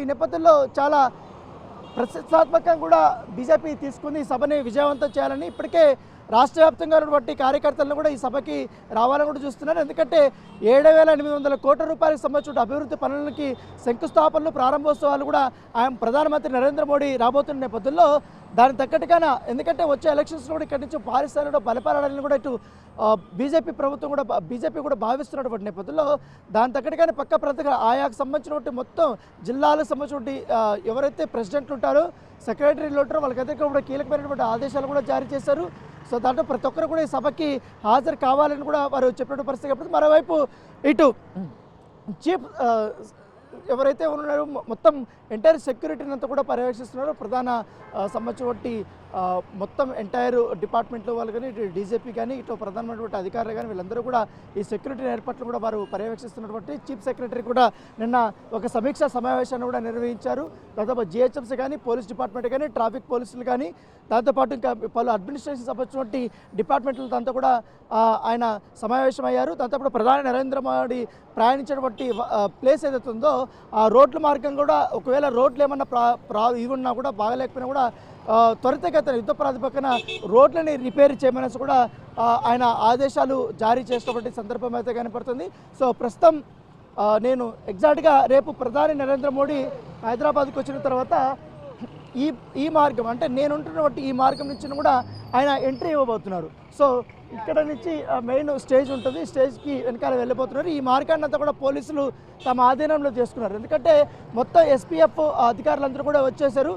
ఈ నేపథ్యంలో చాలా ప్రతిష్టాత్మకంగా కూడా బీజేపీ తీసుకుంది ఈ సభని విజయవంతం చేయాలని. ఇప్పటికే రాష్ట్ర వ్యాప్తంగా ఉన్నటువంటి కార్యకర్తలను కూడా ఈ సభకి రావాలని కూడా చూస్తున్నారు. ఎందుకంటే 7,800 కోట్ల రూపాయలకు సంబంధించిన అభివృద్ధి పనులకి శంకుస్థాపనలు ప్రారంభోత్సవాలు కూడా ఆయన ప్రధానమంత్రి నరేంద్ర మోడీ రాబోతున్న నేపథ్యంలో దానికి తగ్గట్టుగానే, ఎందుకంటే వచ్చే ఎలక్షన్స్ కూడా ఇక్కడి నుంచి భారీ స్థాయిలో బలపడాలని కూడా ఇటు బీజేపీ కూడా భావిస్తున్నటువంటి నేపథ్యంలో దాని తగ్గట్టుగానే పక్క ప్రాంతంగా ఆయాకు సంబంధించినటువంటి మొత్తం జిల్లాలకు సంబంధించినటువంటి ఎవరైతే ప్రెసిడెంట్లు ఉంటారో, సెక్రటరీలు ఉంటారో వాళ్ళకైతే కూడా కీలకమైనటువంటి ఆదేశాలు కూడా జారీ చేశారు. సో దాంట్లో ప్రతి ఒక్కరు కూడా ఈ సభకి హాజరు కావాలని కూడా వారు చెప్పినటువంటి పరిస్థితి. కాబట్టి మరోవైపు ఇటు చీఫ్ ఎవరైతే ఉన్నారో మొత్తం ఎంటైర్ సెక్యూరిటీని అంతా కూడా పర్యవేక్షిస్తున్నారు. ప్రధాన సంబంధించినటువంటి మొత్తం ఎంటైర్ డిపార్ట్మెంట్లో వాళ్ళు కానీ, ఇటు డీజీపీ కానీ, ఇటు ప్రధానమైనటువంటి అధికారులు కానీ వీళ్ళందరూ కూడా ఈ సెక్యూరిటీ ఏర్పాట్లు కూడా వారు పర్యవేక్షిస్తున్నటువంటి చీఫ్ సెక్రటరీ కూడా నిన్న ఒక సమీక్షా సమావేశాన్ని కూడా నిర్వహించారు. దాదాపు జిహెచ్ఎంసీ కానీ, పోలీస్ డిపార్ట్మెంట్ కానీ, ట్రాఫిక్ పోలీసులు కానీ, దాంతోపాటు ఇంకా పలు అడ్మినిస్ట్రేషన్ సంబంధించినటువంటి డిపార్ట్మెంట్లతో అంతా కూడా ఆయన సమావేశం అయ్యారు. దాంతోపాటు ప్రధాని నరేంద్ర మోడీ ప్రయాణించినటువంటి ప్లేస్ ఏదైతే ఉందో ఆ రోడ్ల మార్గం కూడా ఒకవేళ రోడ్లు ఏమన్నా ఇవి ఉన్నా కూడా బాగలేకపోయినా కూడా త్వరితగతిన యుద్ధ ప్రాతిపదికన రోడ్లని రిపేర్ చేయమనేసి కూడా ఆయన ఆదేశాలు జారీ చేసినటువంటి సందర్భం అయితే కనపడుతుంది. సో ప్రస్తుతం నేను ఎగ్జాక్ట్గా రేపు ప్రధాని నరేంద్ర మోడీ హైదరాబాద్కి వచ్చిన తర్వాత ఈ మార్గం అంటే నేనుంటున్నటువంటి ఈ మార్గం నుంచి కూడా ఆయన ఎంట్రీ ఇవ్వబోతున్నారు. సో ఇక్కడ నుంచి మెయిన్ స్టేజ్ ఉంటుంది, స్టేజ్కి వెనకాల వెళ్ళిపోతున్నారు. ఈ మార్గాన్ని అంతా కూడా పోలీసులు తమ ఆధీనంలో చేసుకున్నారు. ఎందుకంటే మొత్తం ఎస్పీఎఫ్ అధికారులందరూ కూడా వచ్చేసారు.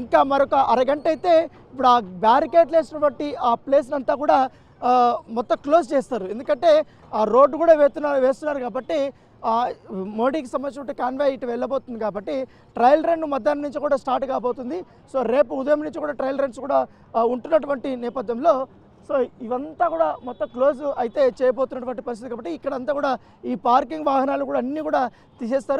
ఇంకా మరొక అరగంట అయితే ఇప్పుడు ఆ బ్యారికేడ్లు వేసినటువంటి ఆ ప్లేస్ని అంతా కూడా మొత్తం క్లోజ్ చేస్తారు. ఎందుకంటే ఆ రోడ్డు కూడా వేస్తున్నారు కాబట్టి మోడీకి సంబంధించిన కాన్వాయ్ ఇటు వెళ్ళబోతుంది కాబట్టి ట్రయల్ రన్ మధ్యాహ్నం నుంచి కూడా స్టార్ట్ కాబోతుంది. సో రేపు ఉదయం నుంచి కూడా ట్రయల్ రన్స్ కూడా ఉంటున్నటువంటి నేపథ్యంలో సో ఇవంతా కూడా మొత్తం క్లోజ్ అయితే చేయబోతున్నటువంటి పరిస్థితి కాబట్టి ఇక్కడంతా కూడా ఈ పార్కింగ్ వాహనాలు కూడా అన్నీ కూడా తీసేస్తారు.